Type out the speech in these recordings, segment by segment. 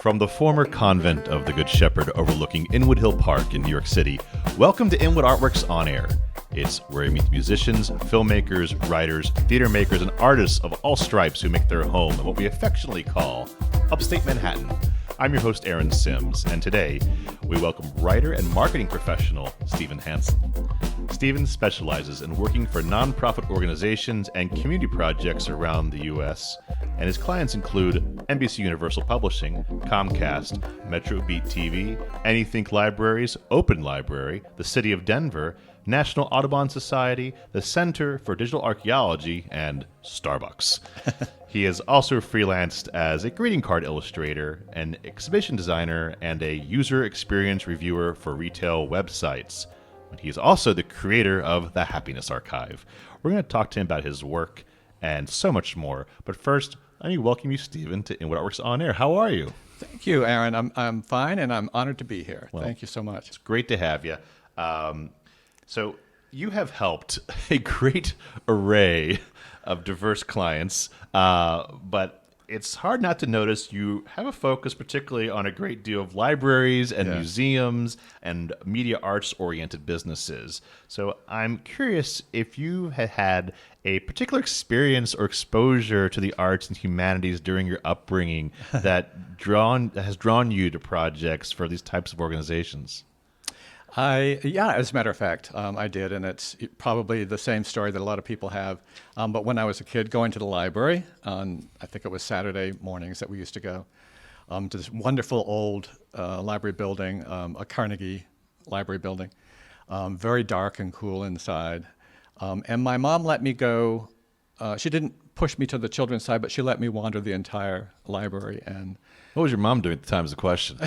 From the former convent of the Good Shepherd overlooking Inwood Hill Park in New York City, welcome to Inwood Artworks On Air. It's where we meet musicians, filmmakers, writers, theater makers, and artists of all stripes who make their home in what we affectionately call Upstate Manhattan. I'm your host, Aaron Sims, and today we welcome writer and marketing professional Stephen Hansen. Stephen specializes in working for nonprofit organizations and community projects around the U.S., and his clients include NBC Universal Publishing, Comcast, Metro Beat TV, Anythink Libraries, Open Library, the City of Denver, National Audubon Society, the Center for Digital Archaeology, and Starbucks. He is also freelanced as a greeting card illustrator, an exhibition designer, and a user experience reviewer for retail websites. He's also the creator of the Happiness Archive. We're going to talk to him about his work and so much more. But first, let me welcome you, Stephen, to Inwood Artworks On Air. How are you? Thank you, Aaron. I'm fine, and I'm honored to be here. Well, thank you so much. It's great to have you. So you have helped a great array of diverse clients, but it's hard not to notice you have a focus particularly on a great deal of libraries and museums and media arts-oriented businesses. So I'm curious if you had a particular experience or exposure to the arts and humanities during your upbringing that has drawn you to projects for these types of organizations. As a matter of fact, I did, and it's probably the same story that a lot of people have. But when I was a kid, going to the library on, I think it was Saturday mornings that we used to go to this wonderful old library building, a Carnegie library building, very dark and cool inside. And my mom let me go. She didn't push me to the children's side, but she let me wander the entire library. And what was your mom doing at the time is the question.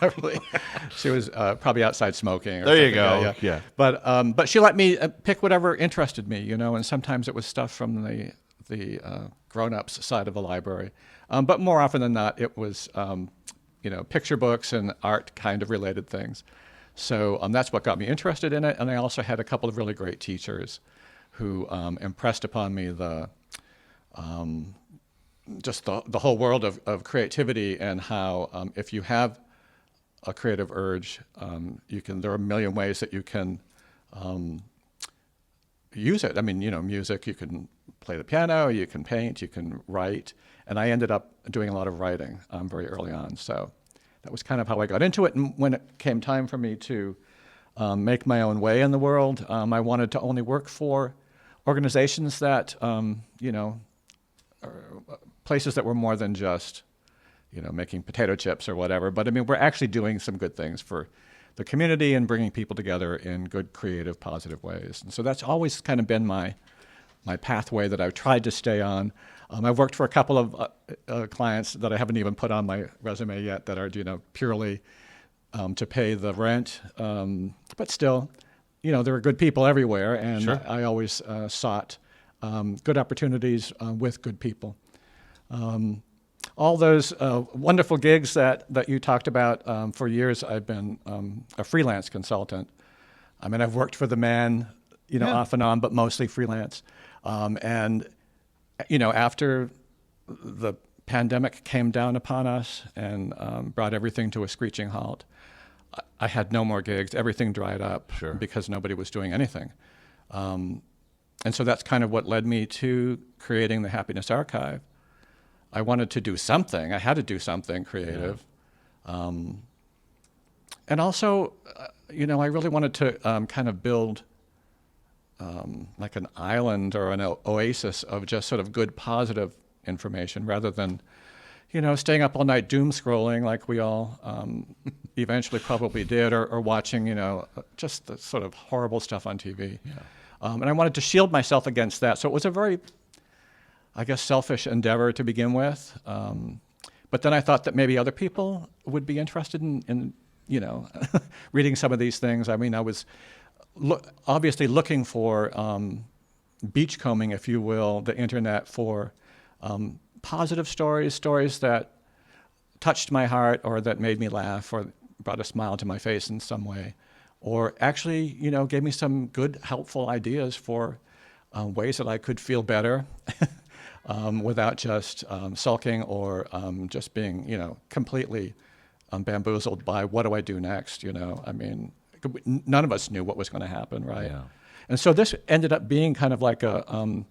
Not really. She was probably outside smoking. Or there you something. go. Yeah. But she let me pick whatever interested me, and sometimes it was stuff from the grown-ups side of the library. But more often than not, it was picture books and art kind of related things. So that's what got me interested in it. And I also had a couple of really great teachers who impressed upon me just the whole world of creativity and how if you have a creative urge, there are a million ways that you can use it. I mean, music, you can play the piano, you can paint, you can write. And I ended up doing a lot of writing very early on. So that was kind of how I got into it. And when it came time for me to make my own way in the world, I wanted to only work for organizations that, places that were more than just, making potato chips or whatever. But I mean, we're actually doing some good things for the community and bringing people together in good, creative, positive ways. And so that's always kind of been my pathway that I've tried to stay on. I've worked for a couple of clients that I haven't even put on my resume yet that are, purely to pay the rent. But still, there are good people everywhere, and sure. I always sought good opportunities with good people. All those wonderful gigs that you talked about, for years I've been a freelance consultant. I mean, I've worked for the man, off and on, but mostly freelance. And after the pandemic came down upon us and brought everything to a screeching halt, I had no more gigs. Everything dried up because nobody was doing anything. And so that's kind of what led me to creating the Happiness Archive. I wanted to do something. I had to do something creative. Yeah. And also, I really wanted to kind of build like an island or an oasis of just sort of good, positive information rather than, staying up all night doom scrolling like we all eventually probably did or watching, just the sort of horrible stuff on TV. Yeah. And I wanted to shield myself against that. So it was a very, I guess, selfish endeavor to begin with. But then I thought that maybe other people would be interested in reading some of these things. I mean, I was obviously looking for beachcombing, if you will, the internet for positive stories that touched my heart or that made me laugh or brought a smile to my face in some way, or actually, gave me some good, helpful ideas for ways that I could feel better without just sulking or just being, completely bamboozled by what do I do next, I mean, none of us knew what was going to happen, right? Yeah. And so this ended up being kind of like a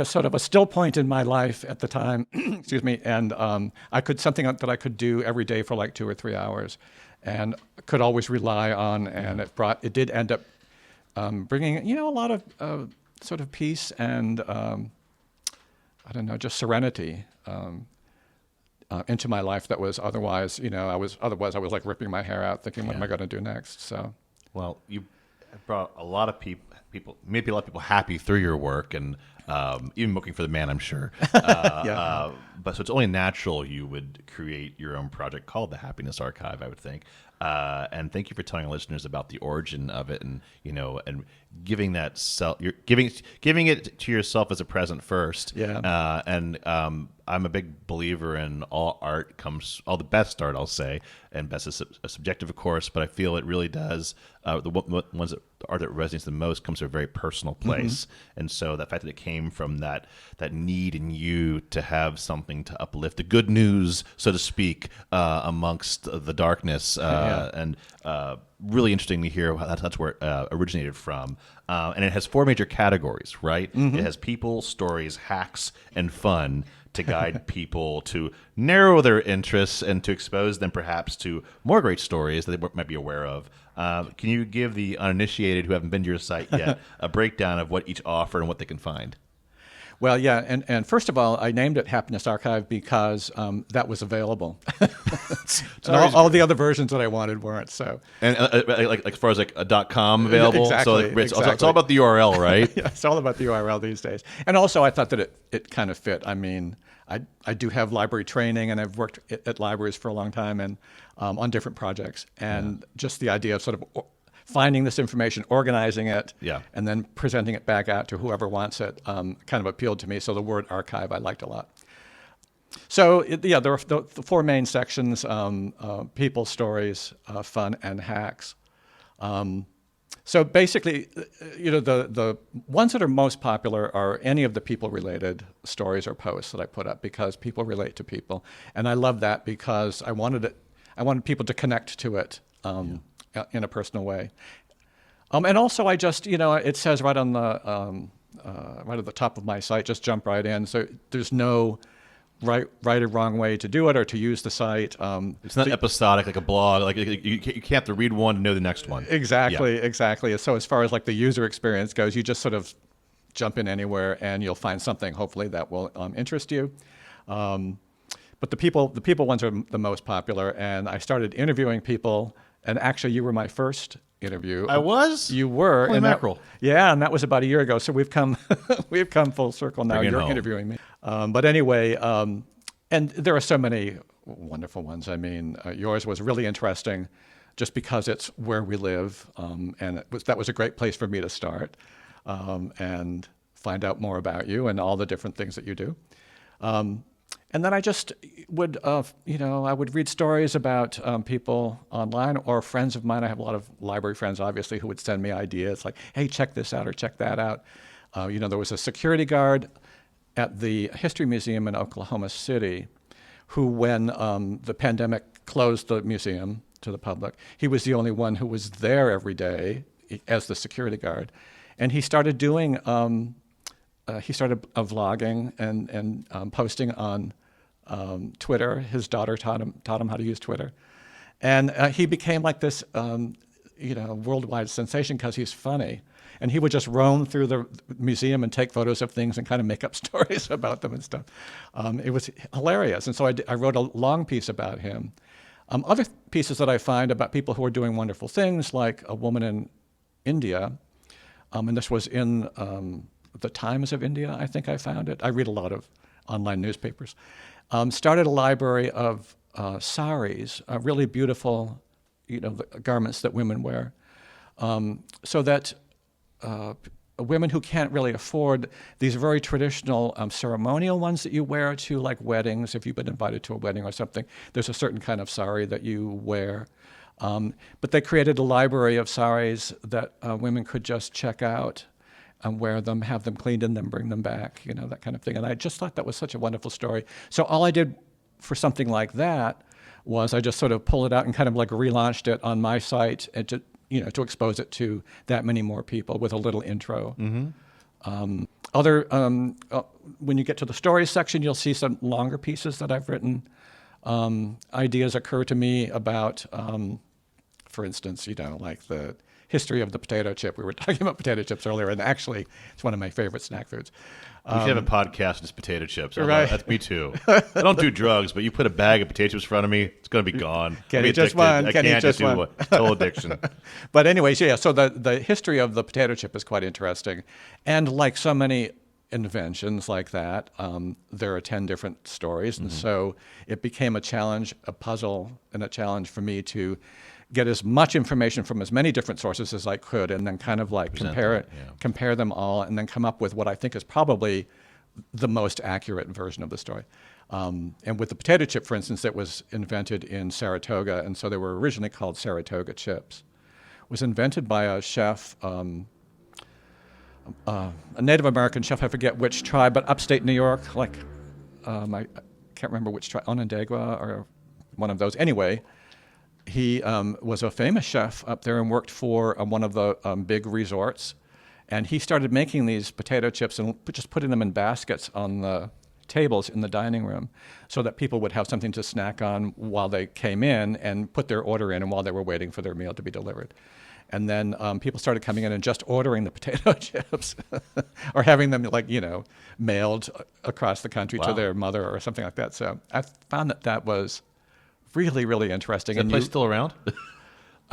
sort of a still point in my life at the time, excuse me, and something that I could do every day for like 2 or 3 hours, and could always rely on, and it did end up bringing a lot of sort of peace and I don't know, just serenity into my life that was otherwise, I was like ripping my hair out, thinking, what am I going to do next? So, well, you brought a lot of maybe a lot of people happy through your work, and even looking for the man, I'm sure. But so it's only natural you would create your own project called the Happiness Archive, I would think. And thank you for telling our listeners about the origin of it, and and giving that you're giving it to yourself as a present first. Yeah. And I'm a big believer in all the best art, I'll say, and best is subjective, of course, but I feel it really does. The art that resonates the most comes from a very personal place, and so the fact that it came from that need in you to have something to uplift, the good news, so to speak, amongst the darkness, and really interesting to hear how that's where it originated from. And it has 4 major categories, right? It has people, stories, hacks, and fun to guide people to narrow their interests and to expose them perhaps to more great stories that they might be aware of. Can you give the uninitiated who haven't been to your site yet a breakdown of what each offer and what they can find? Well, yeah, and first of all, I named it Happiness Archive because that was available. And all the other versions that I wanted weren't. So, and like as far as like a .com available, exactly, so it's all about the URL, right? Yeah, it's all about the URL these days. And also, I thought that it kind of fit. I mean, I do have library training, and I've worked at libraries for a long time and on different projects, and just the idea of sort of finding this information, organizing it, and then presenting it back out to whoever wants it, kind of appealed to me. So the word archive I liked a lot. So there are the 4 main sections: people, stories, fun, and hacks. So basically, the ones that are most popular are any of the people-related stories or posts that I put up, because people relate to people, and I love that because I wanted people to connect to it in a personal way. And also, I just it says right on the right at the top of my site, just jump right in. So there's no right or wrong way to do it or to use the site. It's not episodic like a blog. Like you can't have to read one to know the next one. Exactly. So as far as like the user experience goes, you just sort of jump in anywhere and you'll find something hopefully that will interest you. But the people ones are the most popular, and I started interviewing people. And actually, you were my first interview. I was? You were. Holy mackerel. And that was about a year ago. So we've come full circle now. You're interviewing me. But anyway, and there are so many wonderful ones. I mean, yours was really interesting just because it's where we live. And that was a great place for me to start and find out more about you and all the different things that you do. And then I just would, I would read stories about people online or friends of mine. I have a lot of library friends, obviously, who would send me ideas like, hey, check this out or check that out. There was a security guard at the History Museum in Oklahoma City who, when the pandemic closed the museum to the public, he was the only one who was there every day as the security guard. And he started doing, vlogging and posting on Twitter. His daughter taught him how to use Twitter, and he became like this, worldwide sensation because he's funny. And he would just roam through the museum and take photos of things and kind of make up stories about them and stuff. It was hilarious, and so I wrote a long piece about him. Other pieces that I find about people who are doing wonderful things, like a woman in India, and this was in the Times of India. I think I found it. I read a lot of online newspapers. Started a library of saris, really beautiful, garments that women wear, so that women who can't really afford these very traditional ceremonial ones that you wear to like weddings, if you've been invited to a wedding or something, there's a certain kind of sari that you wear. But they created a library of saris that women could just check out and wear them, have them cleaned, and then bring them back, that kind of thing. And I just thought that was such a wonderful story. So all I did for something like that was I just sort of pulled it out and kind of like relaunched it on my site and to expose it to that many more people with a little intro. Mm-hmm. When you get to the stories section, you'll see some longer pieces that I've written. Ideas occur to me about, for instance, like the history of the potato chip. We were talking about potato chips earlier, and actually, it's one of my favorite snack foods. We should have a podcast just potato chips. Right. That's me too. I don't do drugs, but you put a bag of potato chips in front of me, it's going to be gone. Can't eat just one. I can't just do one. Total addiction. But anyways, yeah, so the history of the potato chip is quite interesting. And like so many inventions like that, there are 10 different stories. And so it became a challenge, a puzzle, and a challenge for me to get as much information from as many different sources as I could, and then kind of like compare them all, and then come up with what I think is probably the most accurate version of the story. And with the potato chip, for instance, it was invented in Saratoga, and so they were originally called Saratoga chips. It was invented by a chef, a Native American chef, I forget which tribe, but upstate New York, I can't remember which tribe, Onondaga or one of those. Anyway, he was a famous chef up there and worked for one of the big resorts. And he started making these potato chips and just putting them in baskets on the tables in the dining room so that people would have something to snack on while they came in and put their order in and while they were waiting for their meal to be delivered. And then people started coming in and just ordering the potato chips or having them mailed across the country to their mother or something like that. So I found that was really, really interesting. Is that place still around?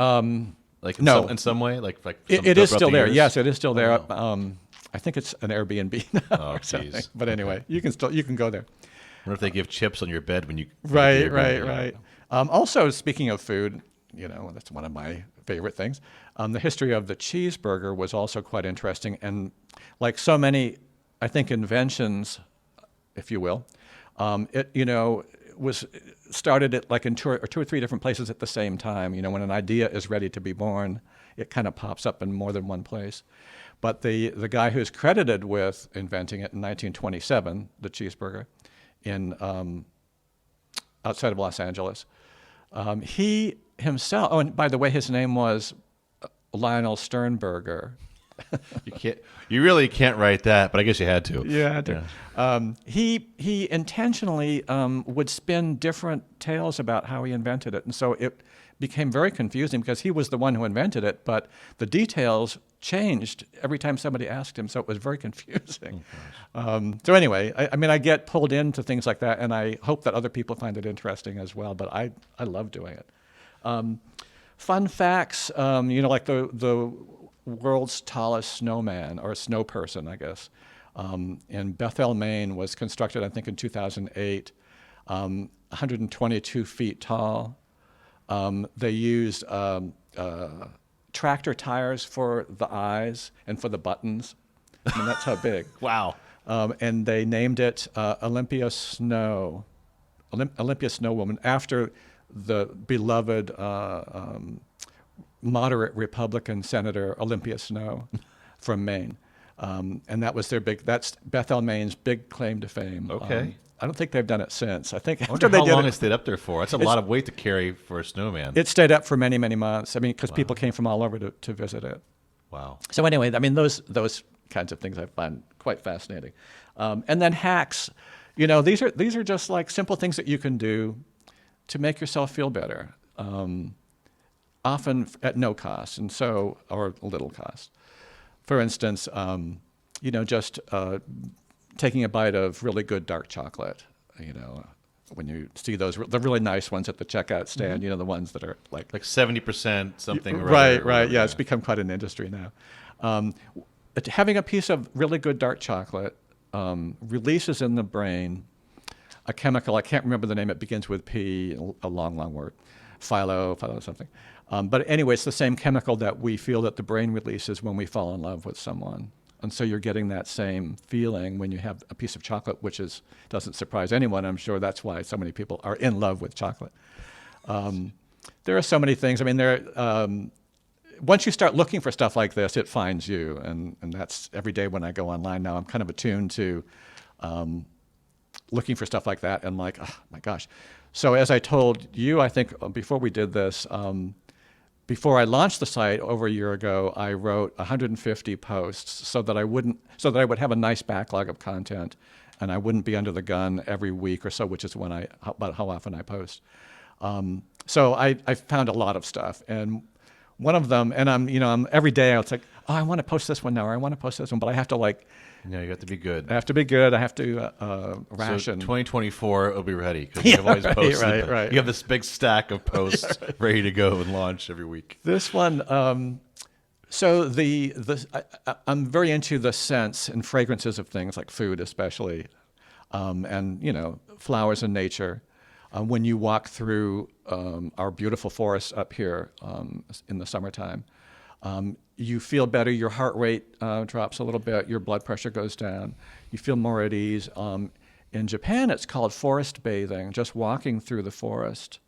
No. In some way? It is still there. Years? Yes, it is still there. I think it's an Airbnb now or something. But anyway, you can go there. I wonder if they give chips on your bed when you... Right. Also, speaking of food, that's one of my favorite things. The history of the cheeseburger was also quite interesting. And like so many, I think, inventions, if you will, it was started at in two or three different places at the same time. When an idea is ready to be born, it kind of pops up in more than one place. But the guy who's credited with inventing it in 1927, the cheeseburger, in outside of Los Angeles, he himself. Oh, and by the way, his name was Lionel Sternberger. You really can't write that, but I guess you had to. Yeah, I had to. Yeah. He intentionally would spin different tales about how he invented it, and so it became very confusing because he was the one who invented it, but the details changed every time somebody asked him, so it was very confusing. So anyway, I get pulled into things like that, and I hope that other people find it interesting as well, but I love doing it. Fun facts, like the world's tallest snowman, or snow person, I guess, in Bethel, Maine, was constructed, I think, in 2008, 122 feet tall. They used tractor tires for the eyes and for the buttons. That's how big. Wow. And they named it Olympia Snow Woman, after the beloved moderate Republican Senator Olympia Snow from Maine. And that was that's Bethel, Maine's big claim to fame. Okay. I don't think they've done it since. I think after they did how long it stayed up there for. That's a lot of weight to carry for a snowman. It stayed up for many, many months. Because people came from all over to visit it. Wow. So anyway, those kinds of things I find quite fascinating. And then hacks, these are just like simple things that you can do to make yourself feel better. Often at no cost, or little cost. For instance, just taking a bite of really good dark chocolate. When you see the really nice ones at the checkout stand, the ones that are like 70% something. Right. Yeah, it's become quite an industry now. Having a piece of really good dark chocolate releases in the brain a chemical. I can't remember the name. It begins with P, a long, long word. Philo something. But anyway, it's the same chemical that we feel that the brain releases when we fall in love with someone. And so you're getting that same feeling when you have a piece of chocolate, which doesn't surprise anyone. I'm sure that's why so many people are in love with chocolate. There are so many things. once you start looking for stuff like this, it finds you, and that's every day when I go online now. I'm kind of attuned to looking for stuff like that, and like, oh my gosh. So as I told you, I think before we did this, before I launched the site over a year ago, I wrote 150 posts so that I would have a nice backlog of content, and I wouldn't be under the gun every week or so, which is about how often I post. So I found a lot of stuff, and one of them, and I'm every day it's like, oh, I want to post this one now, or I want to post this one, but I have to like. No, you have to be good. I have to be good. I have to ration. So 2024 it'll be ready because you have always posted. Right. You have this big stack of posts ready to go and launch every week. This one. So I'm very into the scents and fragrances of things like food, especially, and flowers and nature. When you walk through our beautiful forests up here in the summertime, you feel better. Your heart rate drops a little bit. Your blood pressure goes down. You feel more at ease. In Japan, it's called forest bathing, just walking through the forest.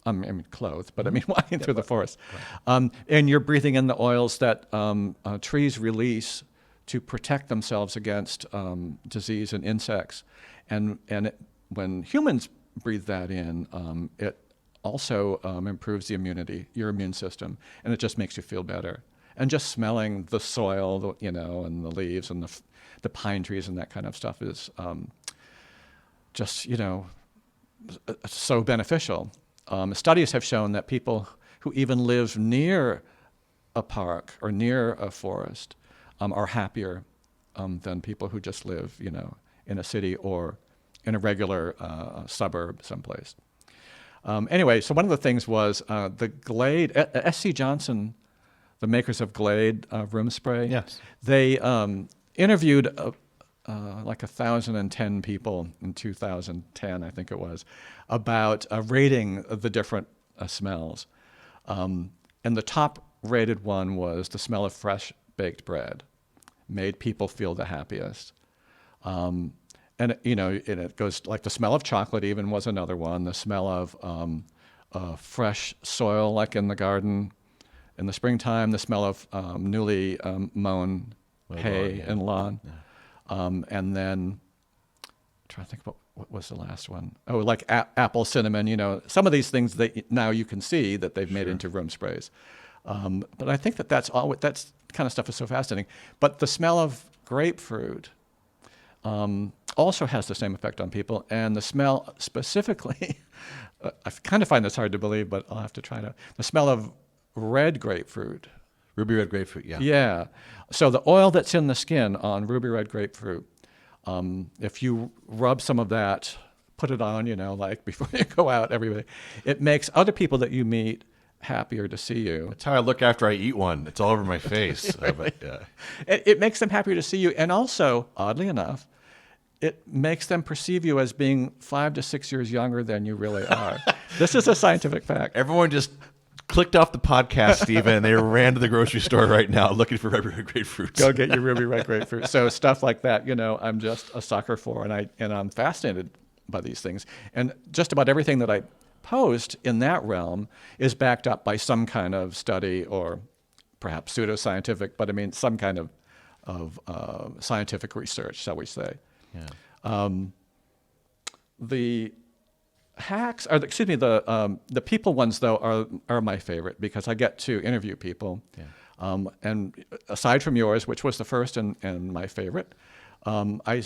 I mean, clothed, but I mean walking through the forest. Right. And you're breathing in the oils that trees release to protect themselves against disease and insects. And when humans breathe that in, it also improves your immune system, and it just makes you feel better. And just smelling the soil, and the leaves and the pine trees and that kind of stuff is just so beneficial. Studies have shown that people who even live near a park or near a forest are happier than people who just live, in a city or in a regular suburb someplace. Anyway, so one of the things was the Glade, S.C. Johnson, the makers of Glade room spray. Yes. They interviewed like 1,010 people in 2010, I think it was, about rating the different smells. And the top rated one was the smell of fresh baked bread. Made people feel the happiest. And it goes like the smell of chocolate even was another one. The smell of fresh soil, like in the garden in the springtime. The smell of newly mown hay and lawn. Yeah. And then, I'm trying to think about what was the last one. Oh, like apple, cinnamon. Some of these things that now you can see that they've made into room sprays. But I think that's kind of stuff is so fascinating. But the smell of grapefruit also has the same effect on people, and the smell specifically, I kind of find this hard to believe, but I'll have to try to. The smell of red grapefruit. Ruby red grapefruit, yeah. Yeah. So the oil that's in the skin on ruby red grapefruit, if you rub some of that, put it on, like before you go out every day, it makes other people that you meet happier to see you. That's how I look after I eat one. It's all over my face. It makes them happier to see you. And also, oddly enough, it makes them perceive you as being 5 to 6 years younger than you really are. This is a scientific fact. Everyone just clicked off the podcast, Stephen, and they ran to the grocery store right now looking for ruby red grapefruit. Go get your ruby red grapefruit. So stuff like that, I'm just a sucker for, and I'm fascinated by these things. And just about everything that I post in that realm is backed up by some kind of study, or perhaps pseudoscientific, but I mean some kind of scientific research, shall we say. Yeah. The hacks the people ones though are my favorite because I get to interview people. Yeah. And aside from yours, which was the first and my favorite, I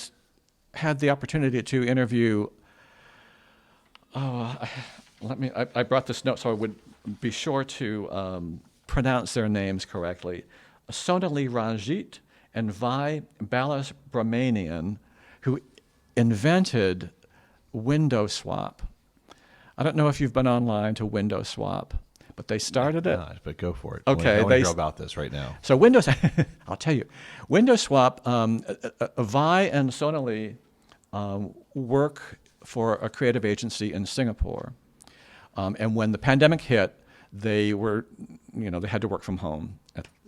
had the opportunity to interview. I brought this note so I would be sure to pronounce their names correctly. Sonali Ranjit and Vi Balasubramanian, who invented window swap. I don't know if you've been online to window swap, but they started it. But go for it. Okay. I want to hear about this right now. So I'll tell you, window swap, Vi and Sonali work for a creative agency in Singapore. And when the pandemic hit, they had to work from home.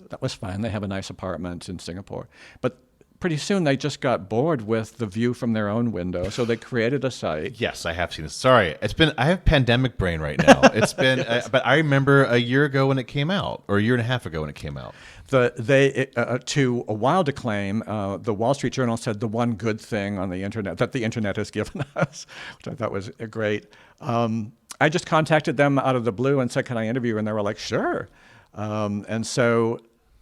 That was fine. They have a nice apartment in Singapore. But pretty soon they just got bored with the view from their own window, so they created a site. Yes, I have seen this. Sorry, I have pandemic brain right now. It's been, but I remember a year ago when it came out, or a year and a half ago when it came out. To a wild acclaim, the Wall Street Journal said the one good thing on the internet that the internet has given us, which I thought was great. I just contacted them out of the blue and said, "Can I interview?" And they were like, "Sure." And so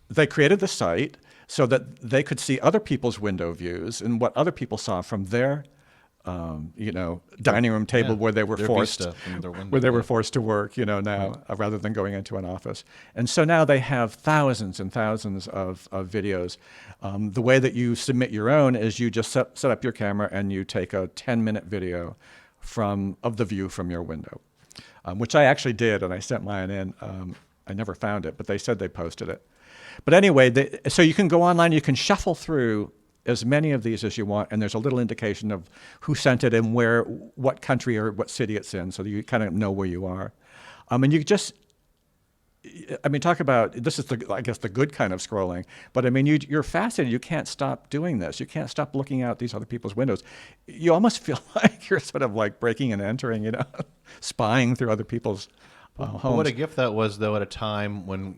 they created the site so that they could see other people's window views and what other people saw from their, dining room table where they were forced to work, now rather than going into an office. And so now they have thousands and thousands of videos. The way that you submit your own is you just set up your camera and you take a 10-minute video of the view from your window, which I actually did, and I sent mine in. I never found it, but they said they posted it. But anyway, so you can go online, you can shuffle through as many of these as you want, and there's a little indication of who sent it and what country or what city it's in, so that you kind of know where you are. And you just, talk about, this is the good kind of scrolling, but you're fascinated. You can't stop doing this. You can't stop looking out these other people's windows. You almost feel like you're sort of like breaking and entering, spying through other people's homes. What a gift that was, though, at a time when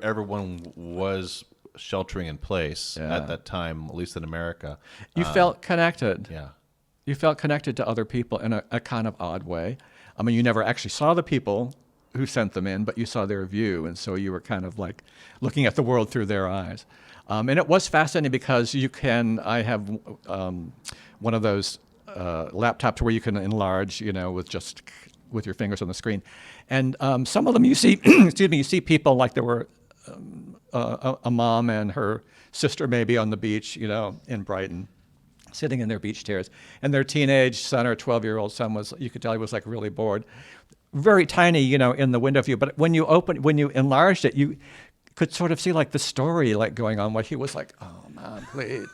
everyone was sheltering in place at that time, at least in America. You felt connected. Yeah. You felt connected to other people in a kind of odd way. You never actually saw the people who sent them in, but you saw their view, and so you were kind of like looking at the world through their eyes. And it was fascinating because I have one of those laptops where you can enlarge, with your fingers on the screen. And some of them you see, you see people like there were a mom and her sister maybe on the beach, in Brighton, sitting in their beach chairs. And their teenage son or 12-year-old son you could tell he was like really bored. Very tiny, in the window view. But when you enlarged it, you could sort of see like the story like going on, where he was like, "Oh, Mom, please,"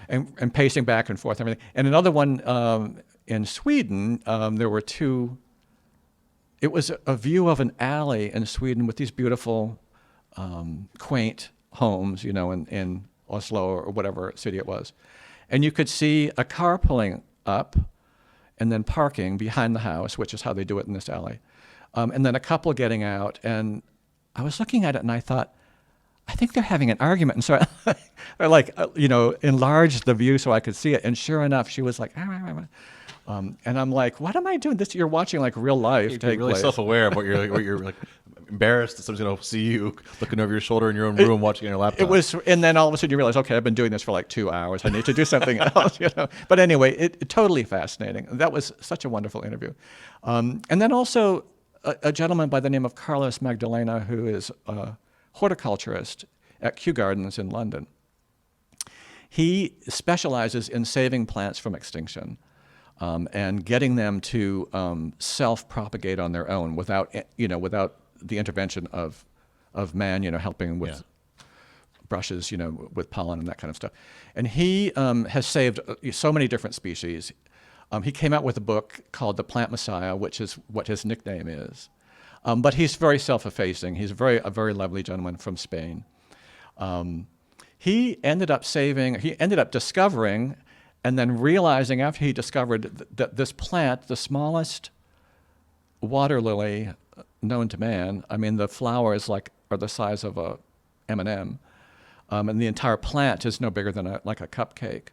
and pacing back and forth and everything. And another one in Sweden, there were two. It was a view of an alley in Sweden with these beautiful, quaint homes, in Oslo or whatever city it was. And you could see a car pulling up and then parking behind the house, which is how they do it in this alley. And then a couple getting out. And I was looking at it and I thought, I think they're having an argument. And so I enlarged the view so I could see it. And sure enough, she was like, and I'm like, what am I doing? You're watching like real life take place. You're really self-aware of what you're like embarrassed that someone's going to see you looking over your shoulder in your own room watching on your laptop. It was, and then all of a sudden you realize, okay, I've been doing this for like 2 hours. I need to do something else, But anyway, it totally fascinating. That was such a wonderful interview. And then also a gentleman by the name of Carlos Magdalena, who is a horticulturist at Kew Gardens in London. He specializes in saving plants from extinction. And getting them to self-propagate on their own without the intervention of man, helping with brushes, with pollen and that kind of stuff. And he has saved so many different species. He came out with a book called The Plant Messiah, which is what his nickname is. But he's very self-effacing. He's a very lovely gentleman from Spain. He ended up discovering and then realizing after he discovered that this plant, the smallest water lily known to man, the flowers are the size of a M&M, and the entire plant is no bigger than a cupcake.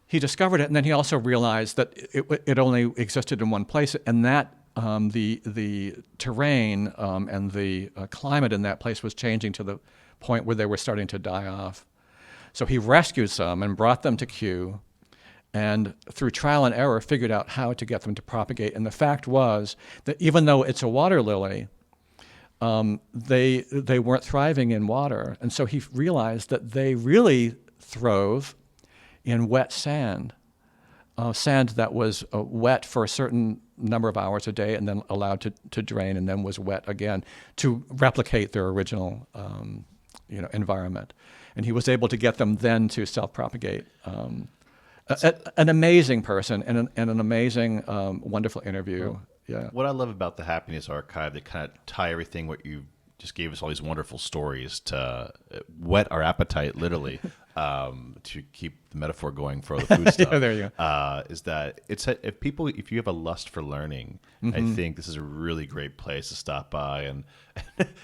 He discovered it, and then he also realized that it only existed in one place, and that the terrain and the climate in that place was changing to the point where they were starting to die off. So he rescued some and brought them to Kew, and through trial and error figured out how to get them to propagate. And the fact was that even though it's a water lily, they weren't thriving in water. And so he realized that they really throve in wet sand, sand that was wet for a certain number of hours a day and then allowed to drain and then was wet again to replicate their original environment. And he was able to get them then to self-propagate. An amazing person and an amazing, wonderful interview. Yeah. What I love about the Happiness Archive, they kind of tie everything what you just gave us all these wonderful stories to whet our appetite, literally, to keep the metaphor going for all the food stuff. Yeah, there you go. Is that if you have a lust for learning, I think this is a really great place to stop by, and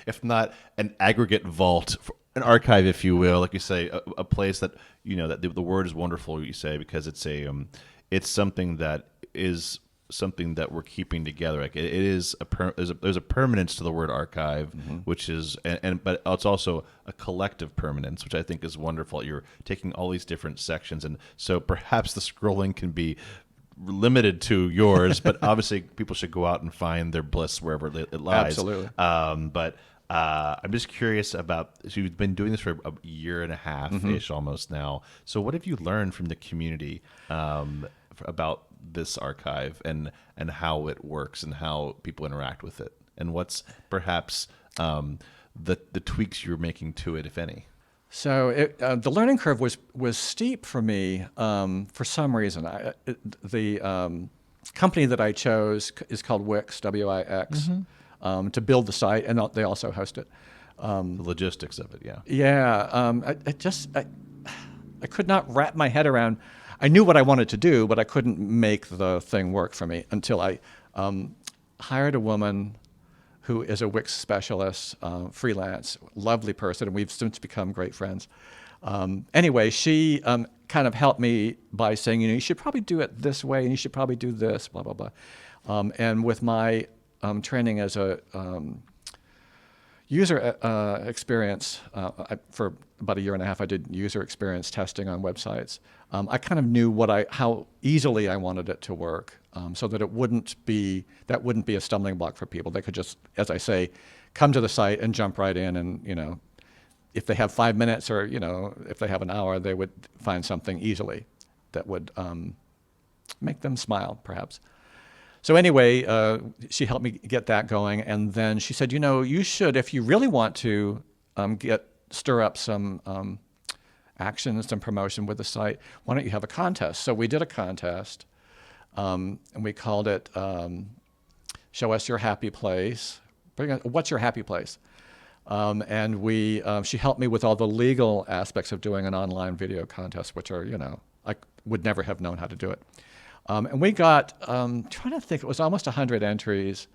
if not an aggregate vault, an archive, if you will, like you say, a place that that the word is wonderful. You say because it's something that is something that we're keeping together. Like it is there's a permanence to the word archive, which is but it's also a collective permanence, which I think is wonderful. You're taking all these different sections, and so perhaps the scrolling can be limited to yours, but obviously people should go out and find their bliss wherever it lies. Absolutely. But I'm just curious about. So you've been doing this for a year and a half ish almost now. So what have you learned from the community about this archive and how it works and how people interact with it, and what's perhaps the tweaks you're making to it, if any? So the learning curve was steep for me for some reason. The company that I chose is called Wix, W-I-X, to build the site, and they also host it. The logistics of it, yeah. Yeah, I could not wrap my head around. I knew what I wanted to do, but I couldn't make the thing work for me until I hired a woman who is a Wix specialist, freelance, lovely person, and we've since become great friends. Anyway, she kind of helped me by saying, you should probably do it this way, and you should probably do this, blah, blah, blah. And with my training as a user experience, for about a year and a half, I did user experience testing on websites. I kind of knew how easily I wanted it to work, so that it wouldn't be a stumbling block for people. They could just, as I say, come to the site and jump right in, and if they have 5 minutes or if they have an hour, they would find something easily that would make them smile, perhaps. So anyway, she helped me get that going, and then she said, you should, if you really want to stir up some action and some promotion with the site, why don't you have a contest? So we did a contest, and we called it Show Us Your Happy Place. What's your happy place? And she helped me with all the legal aspects of doing an online video contest, which are, I would never have known how to do it. And we got, trying to think, it was almost 100 entries,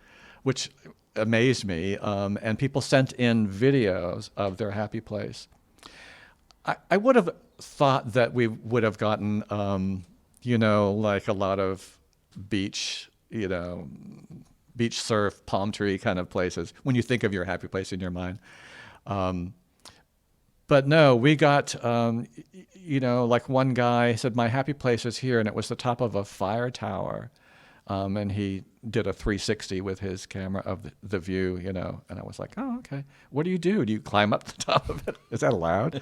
which amazed me. And people sent in videos of their happy place. I would have thought that we would have gotten, like a lot of beach surf, palm tree kind of places when you think of your happy place in your mind. But no, we got, like one guy said, my happy place is here, and it was the top of a fire tower. And he did a 360 with his camera of the view, and I was like, oh, okay. What do you do? Do you climb up the top of it? Is that allowed?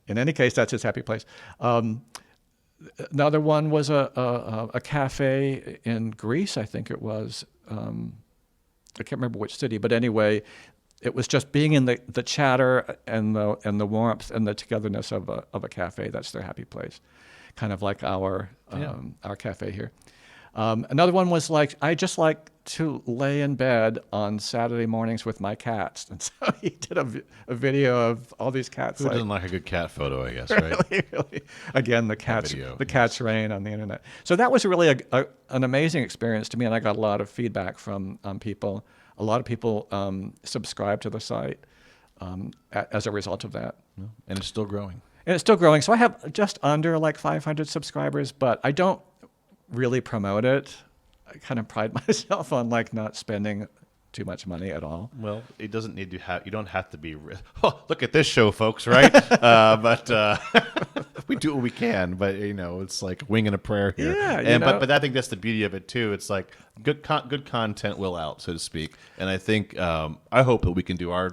In any case, that's his happy place. Another one was a cafe in Greece, I think it was. I can't remember which city, but anyway, it was just being in the chatter and the warmth and the togetherness of a cafe. That's their happy place, kind of like our cafe here. Another one was like, I just like to lay in bed on Saturday mornings with my cats. And so he did a video of all these cats. Who doesn't like a good cat photo, I guess, right? really. Again, the cats reign on the internet. So that was really an amazing experience to me, and I got a lot of feedback from people. A lot of people subscribed to the site as a result of that. And it's still growing. So I have just under like 500 subscribers, but I don't really promote it. I kind of pride myself on like not spending too much money at all. Well, it doesn't need to have. You don't have to be. Oh, look at this show, folks! Right? But we do what we can. But it's like wing and a prayer here. Yeah. But I think that's the beauty of it too. It's like good content will out, so to speak. And I think I hope that we can do our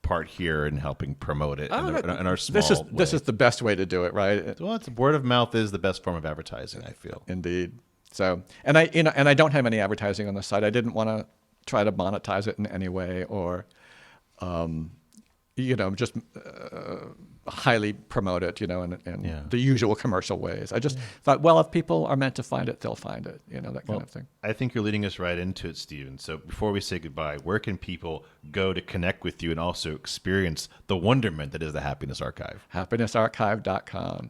part here in helping promote it in our small way. This is the best way to do it, right? Well, word of mouth is the best form of advertising, I feel. Indeed. So, and I don't have any advertising on the site. I didn't want to try to monetize it in any way, or just highly promote it, in Yeah. the usual commercial ways. I just thought, well, if people are meant to find it, they'll find it, that kind of thing. I think you're leading us right into it, Stephen. So before we say goodbye, where can people go to connect with you and also experience the wonderment that is the Happiness Archive? HappinessArchive.com.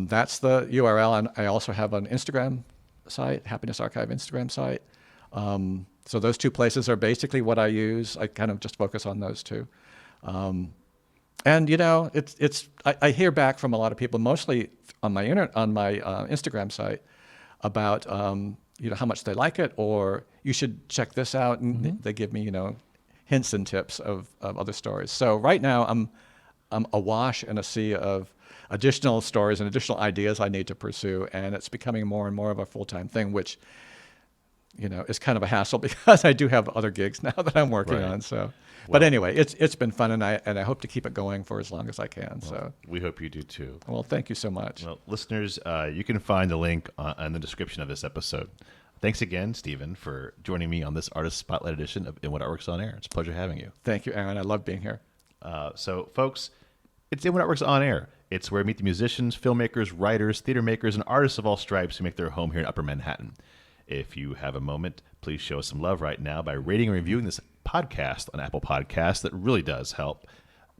That's the URL. And I also have an Instagram site, Happiness Archive Instagram site. So those two places are basically what I use. I kind of just focus on those two. And I hear back from a lot of people, mostly on my Instagram site, about how much they like it, or you should check this out, and they give me hints and tips of other stories. So right now I'm awash in a sea of additional stories and additional ideas I need to pursue, and it's becoming more and more of a full-time thing, which is kind of a hassle because I do have other gigs now that I'm working on. So. But anyway, it's been fun, and I hope to keep it going for as long as I can. So we hope you do too. Well, thank you so much. Well, listeners, you can find the link in the description of this episode. Thanks again, Stephen, for joining me on this Artist Spotlight edition of Inwood Artworks On Air. It's a pleasure having you. Thank you, Aaron. I love being here. So, folks, it's Inwood Artworks On Air. It's where we meet the musicians, filmmakers, writers, theater makers, and artists of all stripes who make their home here in Upper Manhattan. If you have a moment, please show us some love right now by rating and reviewing this podcast on Apple Podcasts. That really does help.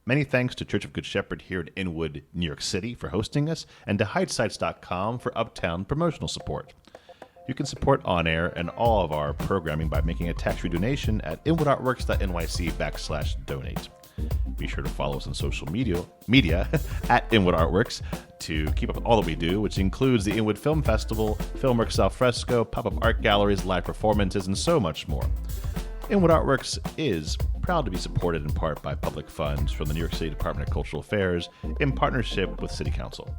Many thanks to Church of Good Shepherd here in Inwood, New York City for hosting us, and to HideSites.com for Uptown promotional support. You can support On Air and all of our programming by making a tax-free donation at inwoodartworks.nyc/donate. Be sure to follow us on social media at Inwood Artworks to keep up with all that we do, which includes the Inwood Film Festival, Filmworks Al Fresco, pop-up art galleries, live performances, and so much more. Inwood Artworks is proud to be supported in part by public funds from the New York City Department of Cultural Affairs in partnership with City Council.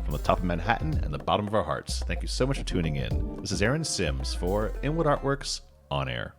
From the top of Manhattan and the bottom of our hearts, thank you so much for tuning in. This is Aaron Sims for Inwood Artworks On Air.